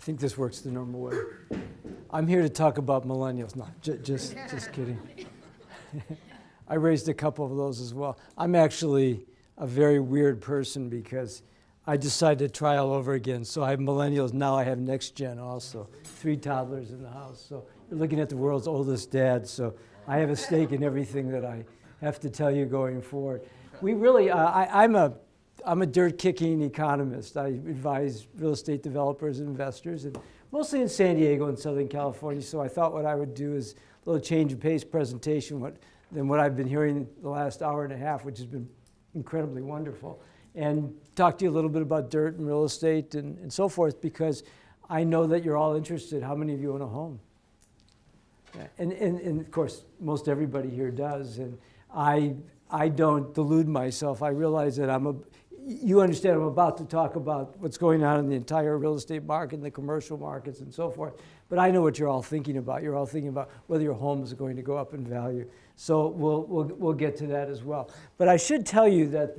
think this works the normal way. I'm here to talk about millennials. No, just kidding. I raised a couple of those as well. I'm actually a very weird person because I decided to try all over again. So I have millennials, now I have next gen also. 3 toddlers in the house. So you're looking at the world's oldest dad. So I have a stake in everything that I have to tell you going forward. We really, I'm a dirt-kicking economist. I advise real estate developers and investors, and mostly in San Diego and Southern California. So I thought what I would do is a little change of pace presentation than what I've been hearing the last hour and a half, which has been incredibly wonderful, and talk to you a little bit about dirt and real estate and so forth, because I know that you're all interested. How many of you own a home? Yeah. And of course, most everybody here does. And I don't delude myself. I realize that you understand I'm about to talk about what's going on in the entire real estate market and the commercial markets and so forth. But I know what you're all thinking about. You're all thinking about whether your home is going to go up in value. So we'll get to that as well. But I should tell you that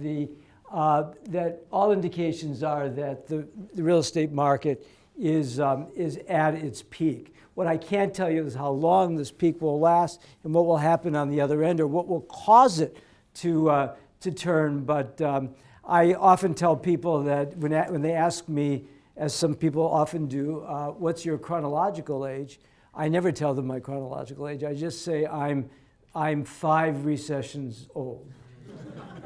that all indications are that the real estate market is at its peak. What I can't tell you is how long this peak will last and what will happen on the other end, or what will cause it to turn. But I often tell people that when they ask me, as some people often do, what's your chronological age? I never tell them my chronological age. I just say I'm 5 recessions old.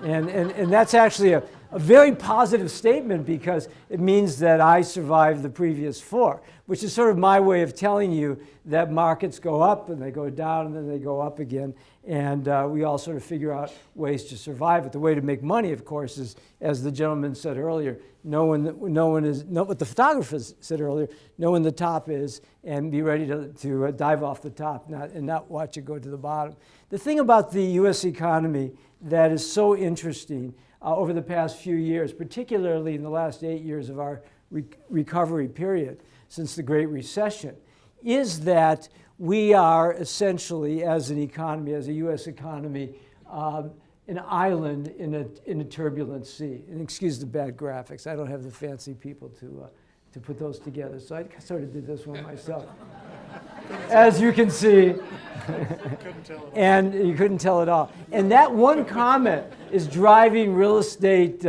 And that's actually a very positive statement, because it means that I survived the previous 4, which is sort of my way of telling you that markets go up and they go down and then they go up again. And we all sort of figure out ways to survive it. The way to make money, of course, is, as the gentleman said earlier, know what the photographer said earlier, know when the top is and be ready to dive off the top and not watch it go to the bottom. The thing about the U.S. economy that is so interesting over the past few years, particularly in the last 8 years of our recovery period since the Great Recession, is that we are essentially, as an economy, as a U.S. economy, an island in a turbulent sea. And excuse the bad graphics. I don't have the fancy people to put those together. So I sort of did this one myself. As you can see. And you couldn't tell at all. And that one comment is driving real estate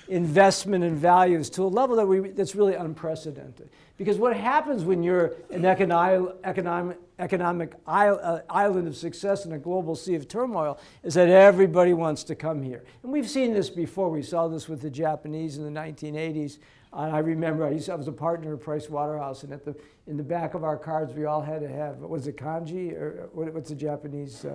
investment and values to a level that's really unprecedented. Because what happens when you're an economic island of success in a global sea of turmoil is that everybody wants to come here. And we've seen this before. We saw this with the Japanese in the 1980s. I remember I was a partner at Price Waterhouse, and in the back of our cards we all had to have, was it kanji, or what's the Japanese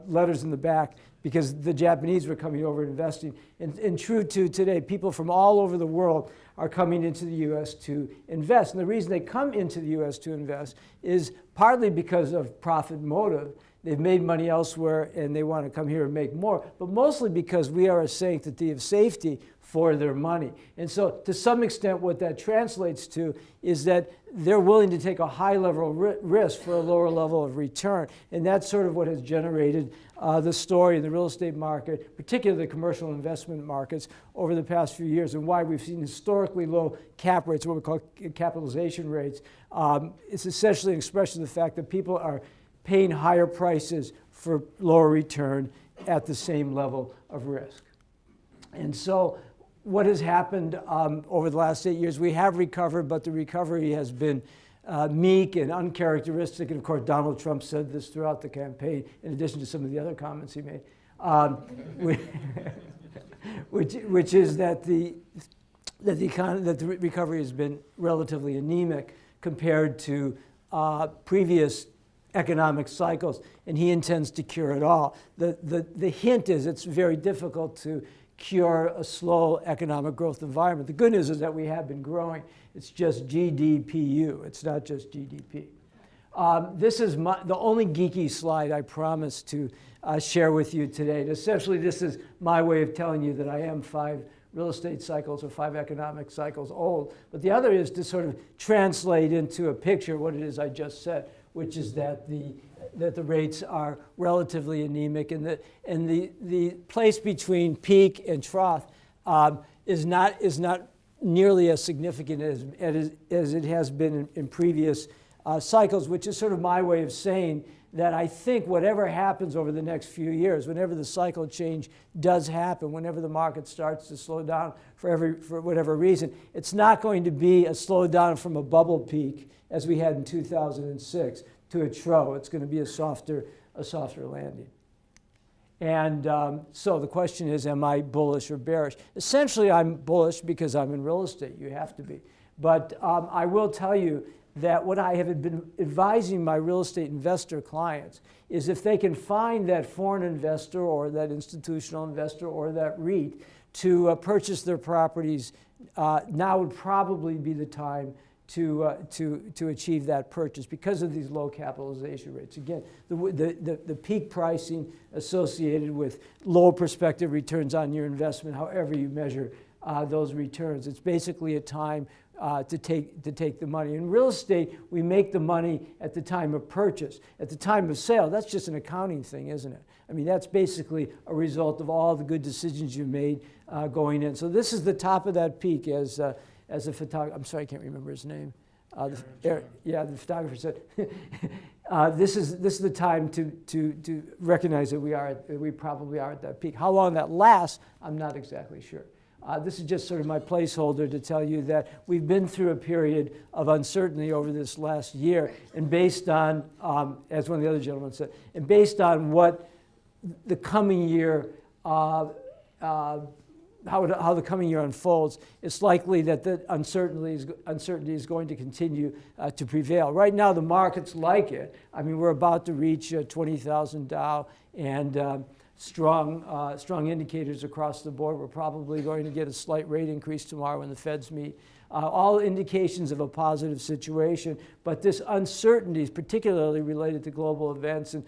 letters in the back, because the Japanese were coming over investing. And true to today, people from all over the world are coming into the U.S. to invest. And the reason they come into the U.S. to invest is partly because of profit motive. They've made money elsewhere and they want to come here and make more, but mostly because we are a sanctity of safety for their money. And so to some extent what that translates to is that they're willing to take a high level risk for a lower level of return. And that's sort of what has generated the story in the real estate market, particularly the commercial investment markets, over the past few years, and why we've seen historically low cap rates, what we call capitalization rates. It's essentially an expression of the fact that people are paying higher prices for lower return at the same level of risk. And so what has happened over the last 8 years, we have recovered, but the recovery has been meek and uncharacteristic. And of course, Donald Trump said this throughout the campaign, in addition to some of the other comments he made, which is that the recovery has been relatively anemic compared to previous economic cycles, and he intends to cure it all. The hint is it's very difficult to cure a slow economic growth environment. The good news is that we have been growing. It's just GDPU. It's not just GDP. This is the only geeky slide I promised to share with you today. And essentially, this is my way of telling you that I am 5 real estate cycles or 5 economic cycles old. But the other is to sort of translate into a picture what it is I just said, which is that the rates are relatively anemic, and the place between peak and trough is not nearly as significant as it has been in previous cycles, which is sort of my way of saying that I think whatever happens over the next few years, whenever the cycle change does happen, whenever the market starts to slow down for whatever reason, it's not going to be a slowdown from a bubble peak as we had in 2006 to a trough. It's going to be a softer landing. And so the question is, am I bullish or bearish? Essentially, I'm bullish because I'm in real estate. You have to be. But I will tell you that what I have been advising my real estate investor clients is if they can find that foreign investor or that institutional investor or that REIT to purchase their properties, now would probably be the time to achieve that purchase because of these low capitalization rates. Again, the peak pricing associated with low prospective returns on your investment, however you measure those returns. It's basically a time to take the money. In real estate, we make the money at the time of purchase. At the time of sale, that's just an accounting thing, isn't it? I mean, that's basically a result of all the good decisions you made going in. So this is the top of that peak as a photographer. I'm sorry, I can't remember his name. The photographer said, this is the time to recognize that we probably are at that peak. How long that lasts, I'm not exactly sure. This is just sort of my placeholder to tell you that we've been through a period of uncertainty over this last year, and based on, as one of the other gentlemen said, and based on what the coming year, how the coming year unfolds, it's likely that the uncertainty is going to continue to prevail. Right now, the markets like it. I mean, we're about to reach 20,000 Dow, and strong indicators across the board. We're probably going to get a slight rate increase tomorrow when the Feds meet. All indications of a positive situation, but this uncertainty is particularly related to global events and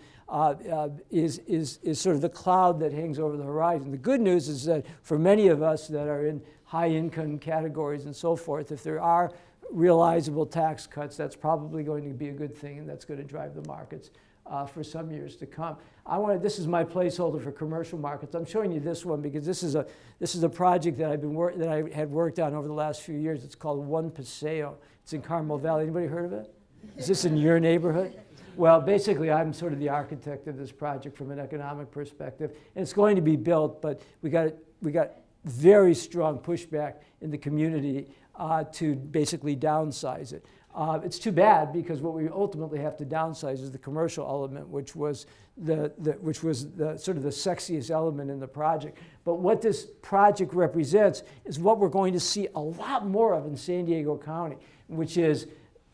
is sort of the cloud that hangs over the horizon. The good news is that for many of us that are in high income categories and so forth, if there are realizable tax cuts, that's probably going to be a good thing, and that's going to drive the markets for some years to come. This is my placeholder for commercial markets. I'm showing you this one because this is a project that I had worked on over the last few years. It's called One Paseo. It's in Carmel Valley. Anybody heard of it? Is this in your neighborhood? Well, basically, I'm sort of the architect of this project from an economic perspective, and it's going to be built, but we got very strong pushback in the community to basically downsize it. It's too bad because what we ultimately have to downsize is the commercial element, which was the sort of the sexiest element in the project. But what this project represents is what we're going to see a lot more of in San Diego County, which is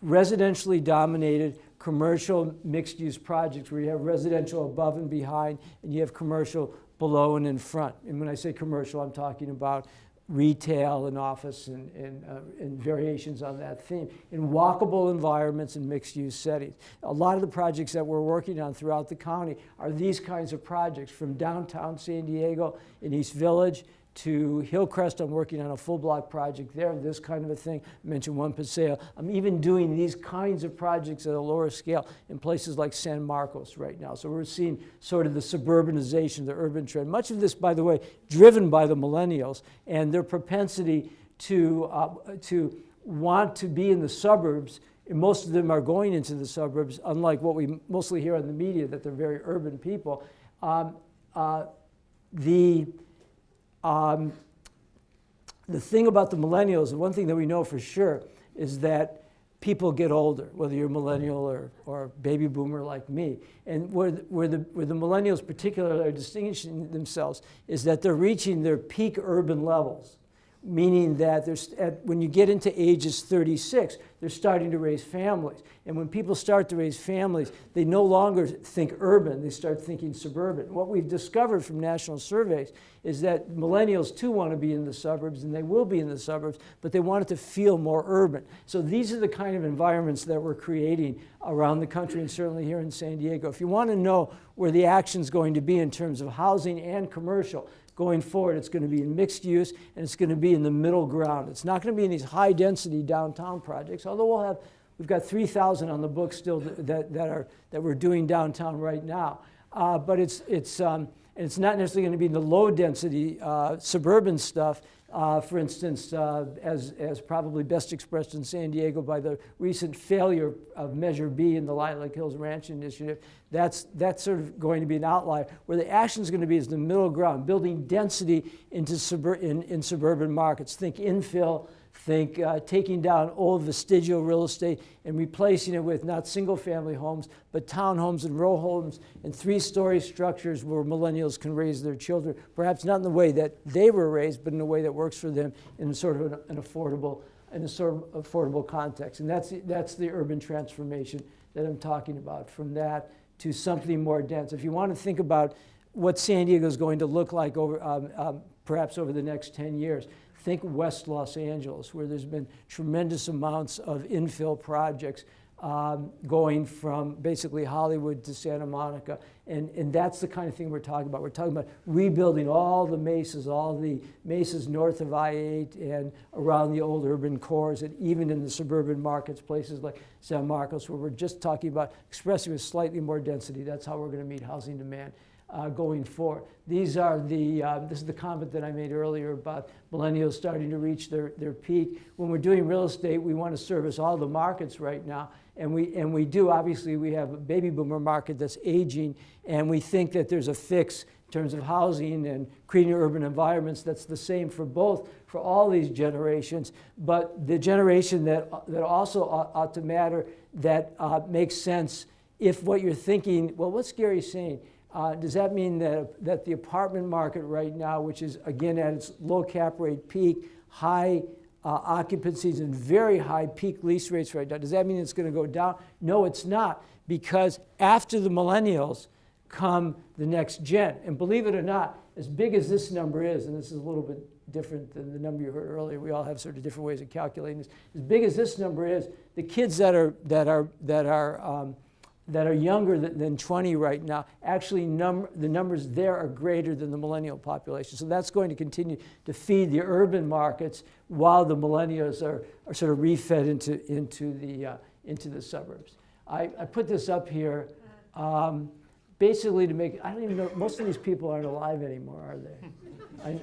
residentially dominated commercial mixed-use projects where you have residential above and behind, and you have commercial below and in front. And when I say commercial, I'm talking about retail and office and variations on that theme in walkable environments and mixed-use settings. A lot of the projects that we're working on throughout the county are these kinds of projects, from downtown San Diego in East Village to Hillcrest. I'm working on a full block project there, this kind of a thing. I mentioned One Paseo. I'm even doing these kinds of projects at a lower scale in places like San Marcos right now. So we're seeing sort of the suburbanization, the urban trend. Much of this, by the way, driven by the millennials and their propensity to want to be in the suburbs. And most of them are going into the suburbs, unlike what we mostly hear on the media, that they're very urban people. The thing about the millennials, the one thing that we know for sure is that people get older, whether you're a millennial or baby boomer like me. And where the millennials particularly are distinguishing themselves is that they're reaching their peak urban levels, meaning that when you get into ages 36, they're starting to raise families. And when people start to raise families, they no longer think urban, they start thinking suburban. What we've discovered from national surveys is that millennials too want to be in the suburbs, and they will be in the suburbs, but they want it to feel more urban. So these are the kind of environments that we're creating around the country, and certainly here in San Diego. If you want to know where the action's going to be in terms of housing and commercial, going forward, it's going to be in mixed use, and it's going to be in the middle ground. It's not going to be in these high density downtown projects, although we've got 3,000 on the books still that we're doing downtown right now. But And it's not necessarily going to be the low density suburban stuff. For instance, as probably best expressed in San Diego by the recent failure of Measure B in the Lilac Hills Ranch Initiative, that's sort of going to be an outlier. Where the action is going to be is the middle ground, building density into in suburban markets. Think infill, think taking down old vestigial real estate and replacing it with not single-family homes, but townhomes and row homes and three-story structures where millennials can raise their children, perhaps not in the way that they were raised, but in a way that works for them in sort of an affordable context. And that's the urban transformation that I'm talking about, from that to something more dense. If you want to think about what San Diego is going to look like perhaps over the next 10 years, think West Los Angeles, where there's been tremendous amounts of infill projects going from basically Hollywood to Santa Monica. And that's the kind of thing we're talking about. We're talking about rebuilding all the mesas north of I-8 and around the old urban cores, and even in the suburban markets, places like San Marcos, where we're just talking about expressing with slightly more density. That's how we're going to meet housing demand going forward. This is the comment that I made earlier about millennials starting to reach their peak. When we're doing real estate, we want to service all the markets right now. And we do. Obviously, we have a baby boomer market that's aging, and we think that there's a fix in terms of housing and creating urban environments that's the same for all these generations. But the generation that also ought to matter, that makes sense if what you're thinking, well, what's Gary saying? Does that mean that the apartment market right now, which is again at its low cap rate peak, high occupancies and very high peak lease rates right now, does that mean it's going to go down? No, it's not, because after the millennials come the next gen. And believe it or not, as big as this number is, and this is a little bit different than the number you heard earlier, we all have sort of different ways of calculating this. As big as this number is, the kids that are younger than 20 right now, actually the numbers there are greater than the millennial population. So that's going to continue to feed the urban markets while the millennials are sort of refed into the suburbs. I put this up here basically to make, I don't even know, most of these people aren't alive anymore, are they?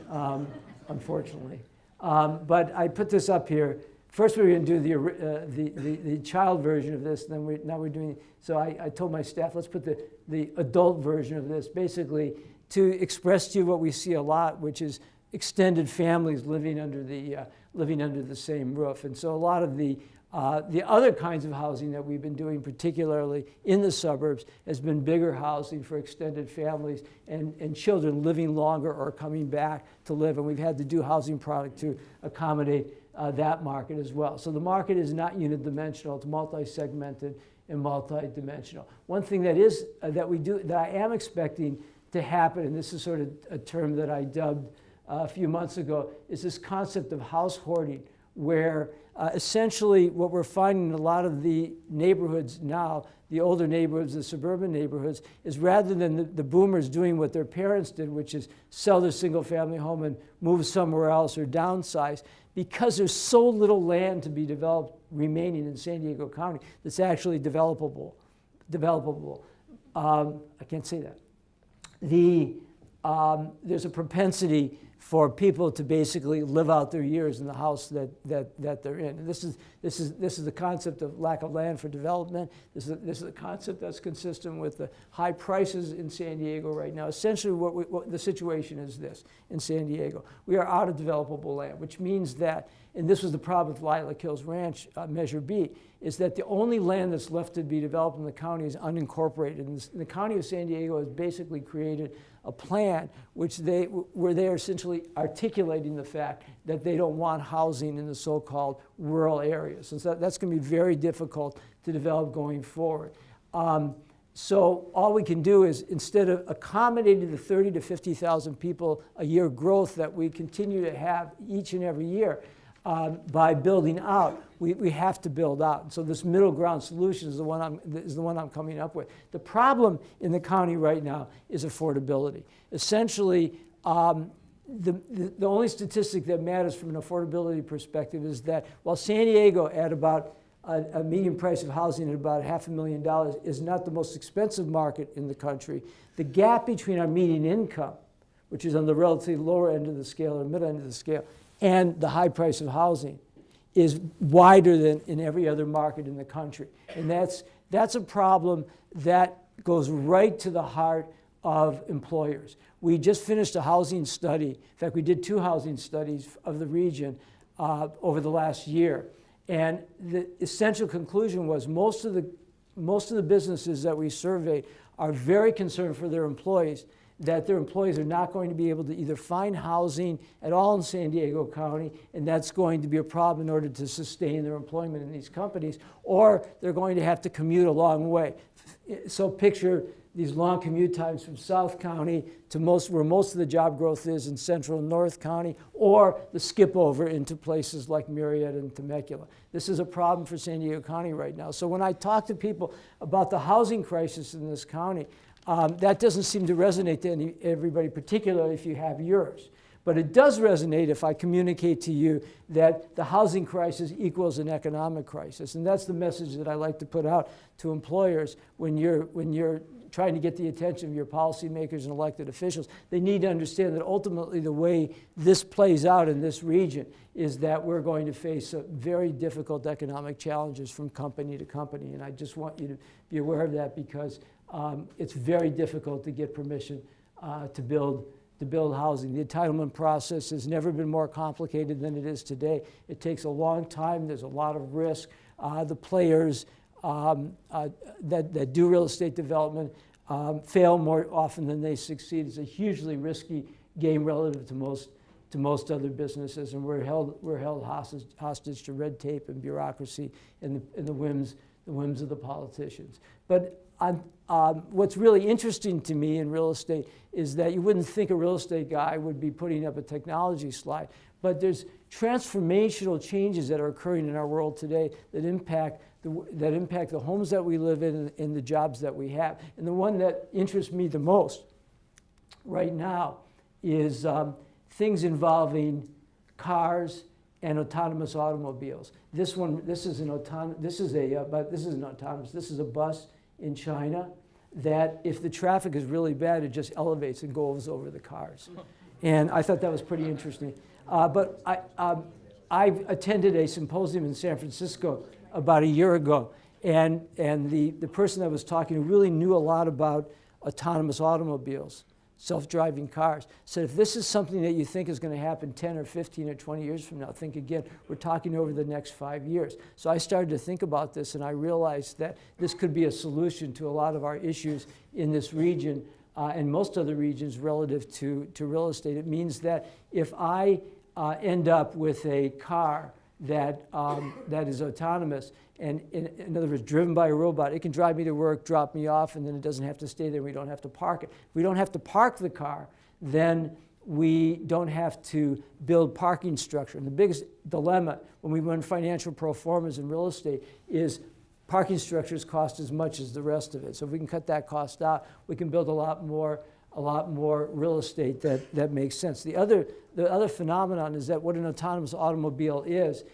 Unfortunately. But I put this up here. First, we were going to do the child version of this. Now we're doing. So I told my staff, let's put the adult version of this, basically to express to you what we see a lot, which is extended families living under the same roof. And so a lot of the other kinds of housing that we've been doing, particularly in the suburbs, has been bigger housing for extended families and children living longer or coming back to live. And we've had to do housing product to accommodate that market as well. So the market is not unidimensional, it's multi-segmented and multi-dimensional. One thing that I am expecting to happen, and this is sort of a term that I dubbed a few months ago, is this concept of house hoarding, where essentially what we're finding in a lot of the neighborhoods now, the older neighborhoods, the suburban neighborhoods, is rather than the boomers doing what their parents did, which is sell their single-family home and move somewhere else or downsize, because there's so little land to be developed remaining in San Diego County that's actually developable. I can't say that. There's a propensity for people to basically live out their years in the house that they're in. And this is the concept of lack of land for development. This is a concept that's consistent with the high prices in San Diego right now. Essentially, what the situation is this in San Diego: we are out of developable land, which means that, and this was the problem with Lilac Hills Ranch Measure B, is that the only land that's left to be developed in the county is unincorporated. And the county of San Diego has basically created a plan where they are essentially articulating the fact that they don't want housing in the so-called rural areas. And so that's going to be very difficult to develop going forward. So all we can do is, instead of accommodating the 30 to 50,000 people a year growth that we continue to have each and every year, by building out, we have to build out. And so this middle ground solution is the one I'm coming up with. The problem in the county right now is affordability. Essentially, the only statistic that matters from an affordability perspective is that while San Diego at about a median price of housing at about $500,000 is not the most expensive market in the country. The gap between our median income, which is on the relatively lower end of the scale or middle end of the scale, and the high price of housing is wider than in every other market in the country. And that's a problem that goes right to the heart of employers. We just finished a housing study. In fact, we did 2 housing studies of the region over the last year. And the essential conclusion was most of the businesses that we surveyed are very concerned for their employees, that their employees are not going to be able to either find housing at all in San Diego County, and that's going to be a problem in order to sustain their employment in these companies, or they're going to have to commute a long way. So picture these long commute times from South County to where most of the job growth is in Central and North County, or the skip over into places like Marietta and Temecula. This is a problem for San Diego County right now. So when I talk to people about the housing crisis in this county, that doesn't seem to resonate to everybody, particularly if you have yours. But it does resonate if I communicate to you that the housing crisis equals an economic crisis. And that's the message that I like to put out to employers when you're trying to get the attention of your policymakers and elected officials. They need to understand that ultimately the way this plays out in this region is that we're going to face very difficult economic challenges from company to company. And I just want you to be aware of that, because it's very difficult to get permission to build housing. The entitlement process has never been more complicated than it is today. It takes a long time. There's a lot of risk. The players that do real estate development fail more often than they succeed. It's a hugely risky game relative to most other businesses, and we're held hostage to red tape and bureaucracy and the whims of the politicians. But what's really interesting to me in real estate is that you wouldn't think a real estate guy would be putting up a technology slide, but there's transformational changes that are occurring in our world today that impact the homes that we live in and the jobs that we have. And the one that interests me the most right now is things involving cars and autonomous automobiles. This is a bus in China that if the traffic is really bad, it just elevates and goes over the cars. And I thought that was pretty interesting. But I attended a symposium in San Francisco about a year ago, and the person that was talking, who really knew a lot about autonomous automobiles, self-driving cars, said if this is something that you think is going to happen 10 or 15 or 20 years from now, think again. We're talking over the next 5 years. So I started to think about this, and I realized that this could be a solution to a lot of our issues in this region and most other regions relative to real estate. It means that if I end up with a car that is autonomous, and in other words, driven by a robot, it can drive me to work, drop me off, and then it doesn't have to stay there. We don't have to park it. If we don't have to park the car, then we don't have to build parking structure. And the biggest dilemma when we run financial pro formas in real estate is parking structures cost as much as the rest of it. So if we can cut that cost out, we can build a lot more real estate that makes sense. The other phenomenon is that what an autonomous automobile is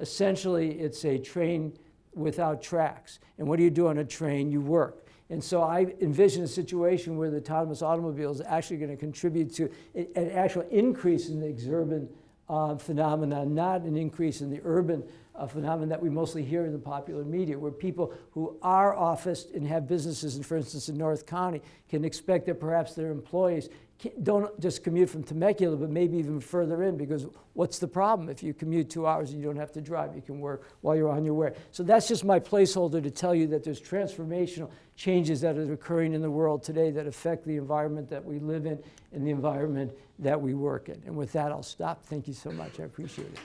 essentially it's a train without tracks. And what do you do on a train? You work. And so I envision a situation where the autonomous automobile is actually going to contribute to an actual increase in the exurban phenomenon, not an increase in the urban phenomenon that we mostly hear in the popular media, where people who are officed and have businesses, for instance, in North County, can expect that perhaps their employees don't just commute from Temecula, but maybe even further in, because what's the problem? If you commute 2 hours and you don't have to drive, you can work while you're on your way. So that's just my placeholder to tell you that there's transformational changes that are occurring in the world today that affect the environment that we live in and the environment that we work in. And with that, I'll stop. Thank you so much. I appreciate it.